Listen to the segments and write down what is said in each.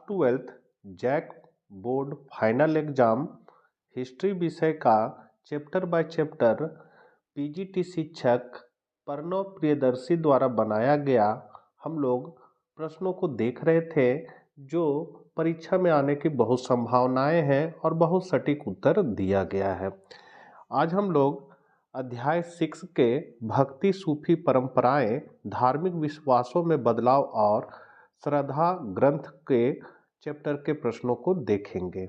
Twelfth JAC board final exam history विषय का chapter by chapter PGT शिक्षक प्रणव प्रियदर्शी द्वारा बनाया गया हम लोग प्रश्नों को देख रहे थे, जो परीक्षा में आने की बहुत संभावनाएं हैं और बहुत सटीक उत्तर दिया गया है। आज हम लोग अध्याय 6 के भक्ति सूफी परंपराएं, धार्मिक विश्वासों में बदलाव और श्रद्धा ग्रंथ के चैप्टर के प्रश्नों को देखेंगे।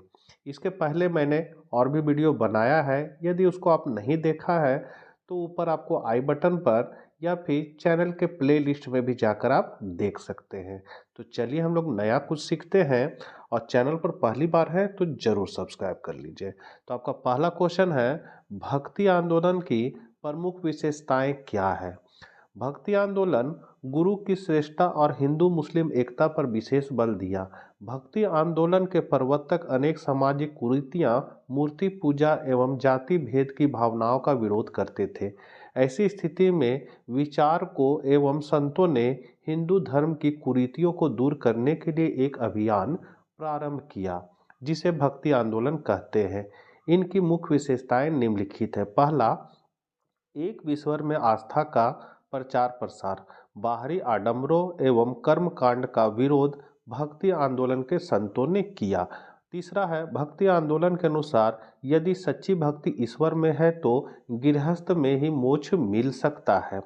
इसके पहले मैंने और भी वीडियो बनाया है, यदि उसको आप नहीं देखा है तो ऊपर आपको आई बटन पर या फिर चैनल के प्लेलिस्ट में भी जाकर आप देख सकते हैं। तो चलिए हम लोग नया कुछ सीखते हैं, और चैनल पर पहली बार है तो जरूर सब्सक्राइब कर लीजिए। तो आपका पहला क्वेश्चन है, भक्ति आंदोलन की प्रमुख विशेषताएं क्या है? भक्ति आंदोलन गुरु की श्रेष्ठता और हिंदू मुस्लिम एकता पर विशेष बल दिया। भक्ति आंदोलन के प्रवर्तक अनेक सामाजिक कुरीतियां, मूर्ति पूजा एवं जाति भेद की भावनाओं का विरोध करते थे। ऐसी स्थिति में विचारकों एवं संतों ने हिंदू धर्म की कुरीतियों को दूर करने के लिए एक अभियान प्रारंभ किया, जिसे भक्ति आंदोलन कहते हैं। इनकी मुख्य विशेषताएं निम्नलिखित है। पहला, एक विश्वर में आस्था का प्रचार प्रसार। बाहरी आडंबरों एवं कर्मकांड का विरोध भक्ति आंदोलन के संतों ने किया। तीसरा है, भक्ति आंदोलन के अनुसार यदि सच्ची भक्ति ईश्वर में है तो गृहस्थ में ही मोक्ष मिल सकता है।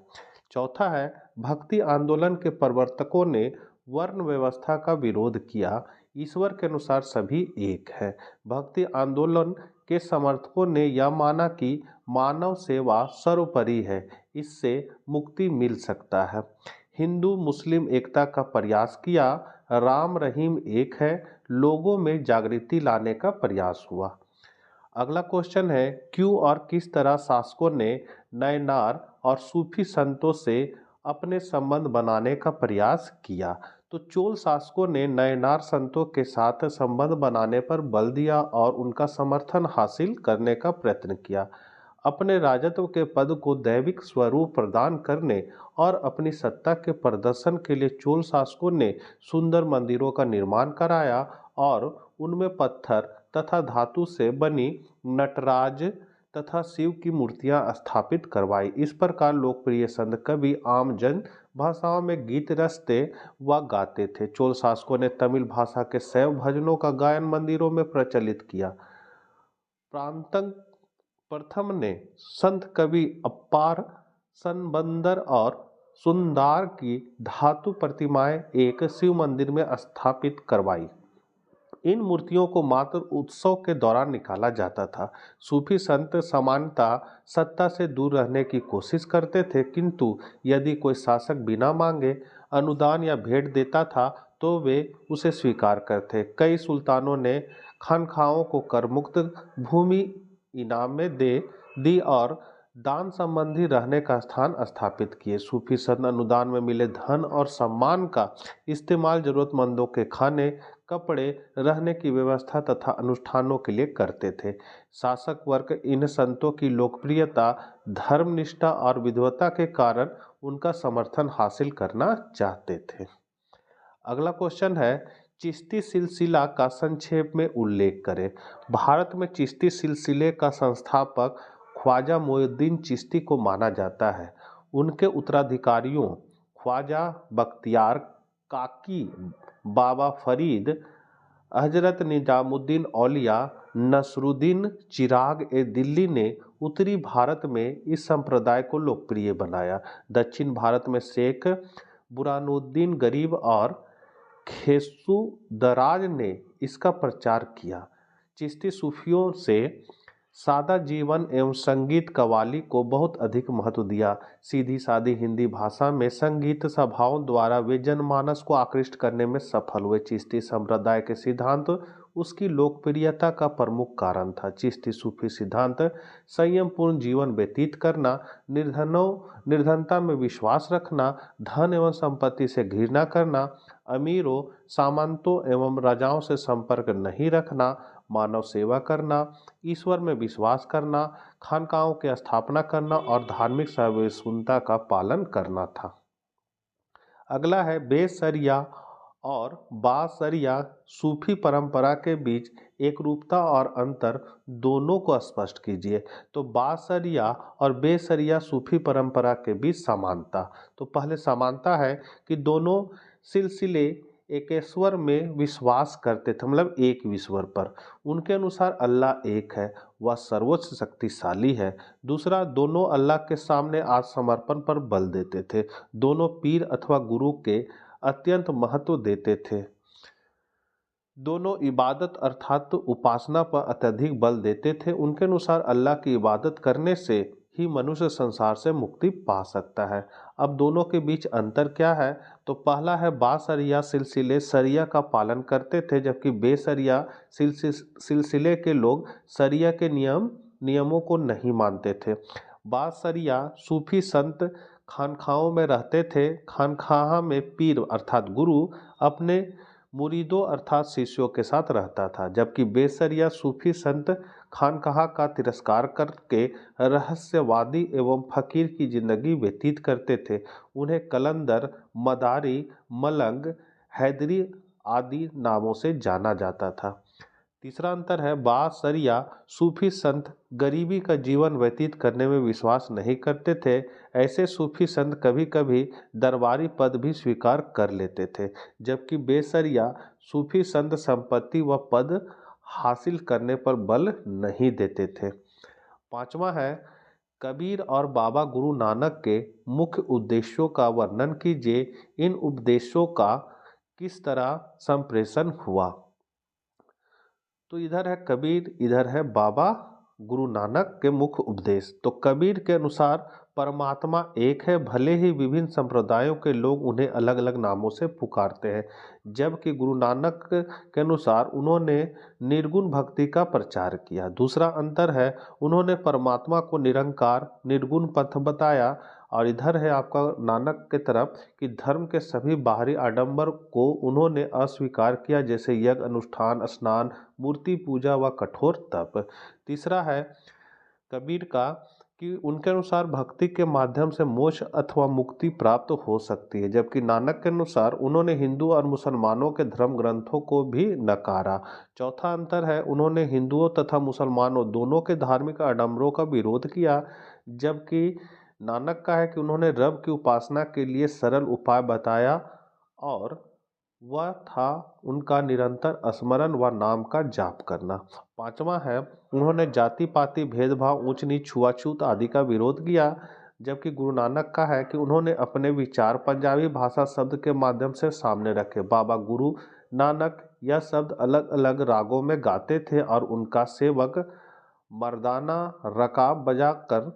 चौथा है, भक्ति आंदोलन के प्रवर्तकों ने वर्ण व्यवस्था का विरोध किया। ईश्वर के अनुसार सभी एक है। भक्ति आंदोलन के समर्थकों ने यह माना कि मानव सेवा सर्वोपरि है, इससे मुक्ति मिल सकता है। हिंदू मुस्लिम एकता का प्रयास किया। राम रहीम एक है, लोगों में जागृति लाने का प्रयास हुआ। अगला क्वेश्चन है, क्यों और किस तरह शासकों ने नयनार और सूफी संतों से अपने संबंध बनाने का प्रयास किया? तो चोल शासकों ने नयनार संतों के साथ संबंध बनाने पर बल दिया और उनका समर्थन हासिल करने का प्रयत्न किया। अपने राजत्व के पद को दैविक स्वरूप प्रदान करने और अपनी सत्ता के प्रदर्शन के लिए चोल शासकों ने सुंदर मंदिरों का निर्माण कराया और उनमें पत्थर तथा धातु से बनी नटराज तथा शिव की मूर्तियां स्थापित करवाई। इस प्रकार लोकप्रिय संत कवि आम जन भाषाओं में गीत रचते व गाते थे। चोल शासकों ने तमिल भाषा के शैव भजनों का गायन मंदिरों में प्रचलित किया। प्रांतक प्रथम ने संत कवि अप्पार, सनबंदर और सुंदार की धातु प्रतिमाएं एक शिव मंदिर में स्थापित करवाई। इन मूर्तियों को मात्र उत्सव के दौरान निकाला जाता था। सूफी संत सामान्यतः सत्ता से दूर रहने की कोशिश करते थे, किंतु यदि कोई शासक बिना मांगे अनुदान या भेंट देता था तो वे उसे स्वीकार करते। कई सुल्तानों ने खानखाओं को करमुक्त भूमि इनाम में दे दी और दान संबंधी रहने का स्थान स्थापित किए। सूफी संत अनुदान में मिले धन और सम्मान का इस्तेमाल जरूरतमंदों के खाने, कपड़े, रहने की व्यवस्था तथा अनुष्ठानों के लिए करते थे। शासक वर्ग इन संतों की लोकप्रियता, धर्मनिष्ठा और विद्वता के कारण उनका समर्थन हासिल करना चाहते थे। अगला क्वेश्चन है, चिश्ती सिलसिला का संक्षेप में उल्लेख करें। भारत में चिश्ती सिलसिले का संस्थापक ख्वाजा मोइनुद्दीन चिश्ती को माना जाता है। उनके उत्तराधिकारियों ख्वाजा बख्तियार काकी, बाबा फरीद, हजरत निजामुद्दीन औलिया, नसरुद्दीन चिराग ए दिल्ली ने उत्तरी भारत में इस संप्रदाय को लोकप्रिय बनाया। दक्षिण भारत में शेख बुरहानुद्दीन गरीब और खेसु दराज ने इसका प्रचार किया। चिश्ती सूफियों से सादा जीवन एवं संगीत कव्वाली को बहुत अधिक महत्व दिया। सीधी सादी हिंदी भाषा में संगीत सभाओं द्वारा वे जनमानस को आकृष्ट करने में सफल हुए। चिश्ती संप्रदाय के सिद्धांत उसकी लोकप्रियता का प्रमुख कारण था। चिश्ती सूफी सिद्धांत संयमपूर्ण जीवन व्यतीत करना, निर्धनता में विश्वास रखना, धन एवं संपत्ति से घृणा करना, अमीरों, सामंतों एवं राजाओं से संपर्क नहीं रखना, मानव सेवा करना, ईश्वर में विश्वास करना, खानकाहों की स्थापना करना और धार्मिक सहिष्णुता का पालन करना था। अगला है बेशरिया और बासरिया सूफी परंपरा के बीच एकरूपता और अंतर दोनों को स्पष्ट कीजिए। तो बासरिया और बेसरिया सूफी परंपरा के बीच समानता। तो पहले समानता है कि दोनों सिलसिले एकेश्वर में विश्वास करते थे, मतलब एक ईश्वर पर। उनके अनुसार अल्लाह एक है, वह सर्वोच्च शक्तिशाली है। दूसरा, दोनों अल्लाह के सामने आत्मसमर्पण पर बल देते थे। दोनों पीर अथवा गुरु के अत्यंत महत्व देते थे। दोनों इबादत अर्थात उपासना पर अत्यधिक बल देते थे। उनके अनुसार अल्लाह की इबादत करने से ही मनुष्य संसार से मुक्ति पा सकता है। अब दोनों के बीच अंतर क्या है? तो पहला है, बासरिया सिलसिले सरिया का पालन करते थे, जबकि बेसरिया सिलसिले के लोग सरिया के नियमों को नहीं मानते थे। बासरिया सूफी संत खानखाहों में रहते थे। खानखाह में पीर अर्थात गुरु अपने मुरीदों अर्थात शिष्यों के साथ रहता था, जबकि बेसरिया सूफी संत खानकाह का तिरस्कार करके रहस्यवादी एवं फकीर की जिंदगी व्यतीत करते थे। उन्हें कलंदर, मदारी, मलंग, हैदरी आदि नामों से जाना जाता था। तीसरा अंतर है, बासरिया सूफी संत गरीबी का जीवन व्यतीत करने में विश्वास नहीं करते थे। ऐसे सूफी संत कभी कभी दरबारी पद भी स्वीकार कर लेते थे, जबकि बेसरिया सूफी संत संपत्ति व पद हासिल करने पर बल नहीं देते थे। पांचवा है, कबीर और बाबा गुरु नानक के मुख्य उद्देश्यों का वर्णन कीजिए। इन उपदेशों का किस तरह संप्रेषण हुआ? तो इधर है कबीर, इधर है बाबा गुरु नानक के मुख्य उपदेश। तो कबीर के अनुसार परमात्मा एक है, भले ही विभिन्न संप्रदायों के लोग उन्हें अलग अलग नामों से पुकारते हैं। जबकि गुरु नानक के अनुसार उन्होंने निर्गुण भक्ति का प्रचार किया। दूसरा अंतर है, उन्होंने परमात्मा को निरंकार निर्गुण पथ बताया। और इधर है आपका नानक के तरफ कि धर्म के सभी बाहरी आडंबर को उन्होंने अस्वीकार किया, जैसे यज्ञ अनुष्ठान, स्नान, मूर्ति पूजा व कठोर तप। तीसरा है कबीर का कि उनके अनुसार भक्ति के माध्यम से मोक्ष अथवा मुक्ति प्राप्त हो सकती है, जबकि नानक के अनुसार उन्होंने हिंदू और मुसलमानों के धर्म ग्रंथों को भी नकारा। चौथा अंतर है, उन्होंने हिंदुओं तथा मुसलमानों दोनों के धार्मिक आडंबरों का विरोध किया, जबकि नानक का है कि उन्होंने रब की उपासना के लिए सरल उपाय बताया और वह था उनका निरंतर स्मरण व नाम का जाप करना। पांचवा है, उन्होंने जाति पाति भेदभाव, ऊंच नीच, छुआछूत आदि का विरोध किया, जबकि गुरु नानक का है कि उन्होंने अपने विचार पंजाबी भाषा शब्द के माध्यम से सामने रखे। बाबा गुरु नानक यह शब्द अलग अलग रागों में गाते थे और उनका सेवक मर्दाना रकाब बजाकर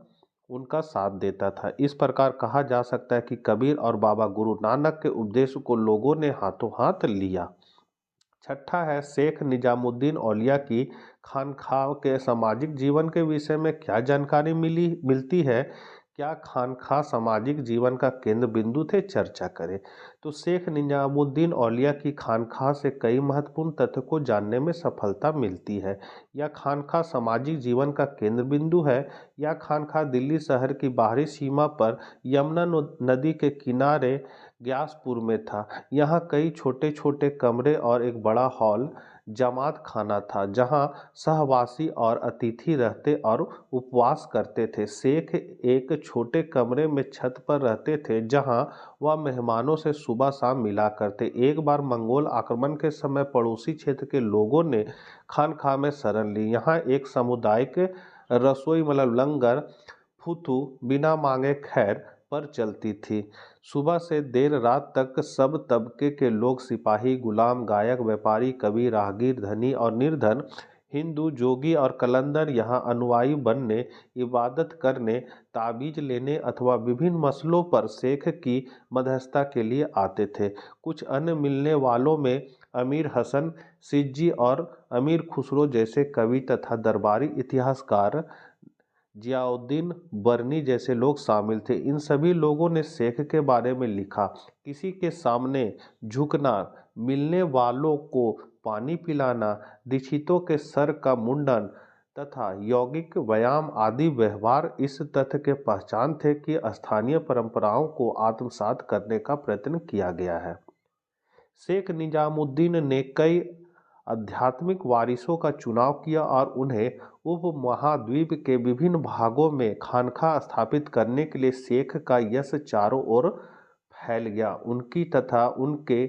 उनका साथ देता था। इस प्रकार कहा जा सकता है कि कबीर और बाबा गुरु नानक के उपदेश को लोगों ने हाथों हाथ लिया। छठा है, शेख निजामुद्दीन औलिया की खानखाह के सामाजिक जीवन के विषय में क्या जानकारी मिलती है? क्या खानखाह सामाजिक जीवन का केंद्र बिंदु थे? चर्चा करें। तो शेख निजामुद्दीन औलिया की खानखाह से कई महत्वपूर्ण तथ्य को जानने में सफलता मिलती है। यह खानखाह सामाजिक जीवन का केंद्र बिंदु है। यह खानखाह दिल्ली शहर की बाहरी सीमा पर यमुना नदी के किनारे ग्यासपुर में था। यहाँ कई छोटे छोटे कमरे और एक बड़ा हॉल जमात खाना था, जहाँ सहवासी और अतिथि रहते और उपवास करते थे। शेख एक छोटे कमरे में छत पर रहते थे, जहाँ वह मेहमानों से सुबह शाम मिला करते। एक बार मंगोल आक्रमण के समय पड़ोसी क्षेत्र के लोगों ने खानखाह में शरण ली। यहाँ एक सामुदायिक रसोई मतलब लंगर फुतू बिना मांगे खैर पर चलती थी। सुबह से देर रात तक सब तबके के लोग, सिपाही, गुलाम, गायक, व्यापारी, कवि, राहगीर, धनी और निर्धन, हिंदू, जोगी और कलंदर यहाँ अनुयायी बनने, इबादत करने, ताबीज लेने अथवा विभिन्न मसलों पर शेख की मध्यस्थता के लिए आते थे। कुछ अन्य मिलने वालों में अमीर हसन सिज्जी और अमीर खुसरो जैसे कवि तथा दरबारी इतिहासकार जियाउद्दीन बरनी जैसे लोग शामिल थे। इन सभी लोगों ने शेख के बारे में लिखा। किसी के सामने झुकना, मिलने वालों को पानी पिलाना, दीक्षितों के सर का मुंडन तथा यौगिक व्यायाम आदि व्यवहार इस तथ्य के पहचान थे कि स्थानीय परंपराओं को आत्मसात करने का प्रयत्न किया गया है। शेख निजामुद्दीन ने कई आध्यात्मिक वारिसों का चुनाव किया और उन्हें उपमहाद्वीप के विभिन्न भागों में खानका स्थापित करने के लिए शेख का यश चारों ओर फैल गया। उनकी तथा उनके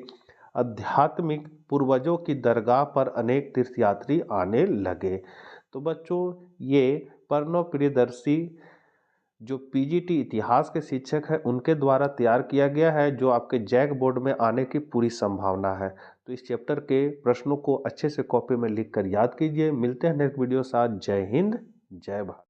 आध्यात्मिक पूर्वजों की दरगाह पर अनेक तीर्थयात्री आने लगे। तो बच्चों, ये प्रणव प्रियदर्शी जो पीजीटी इतिहास के शिक्षक हैं उनके द्वारा तैयार किया गया है, जो आपके जैक बोर्ड में आने की पूरी संभावना है। तो इस चैप्टर के प्रश्नों को अच्छे से कॉपी में लिख कर याद कीजिए। मिलते हैं नेक्स्ट वीडियो साथ। जय हिंद, जय भारत।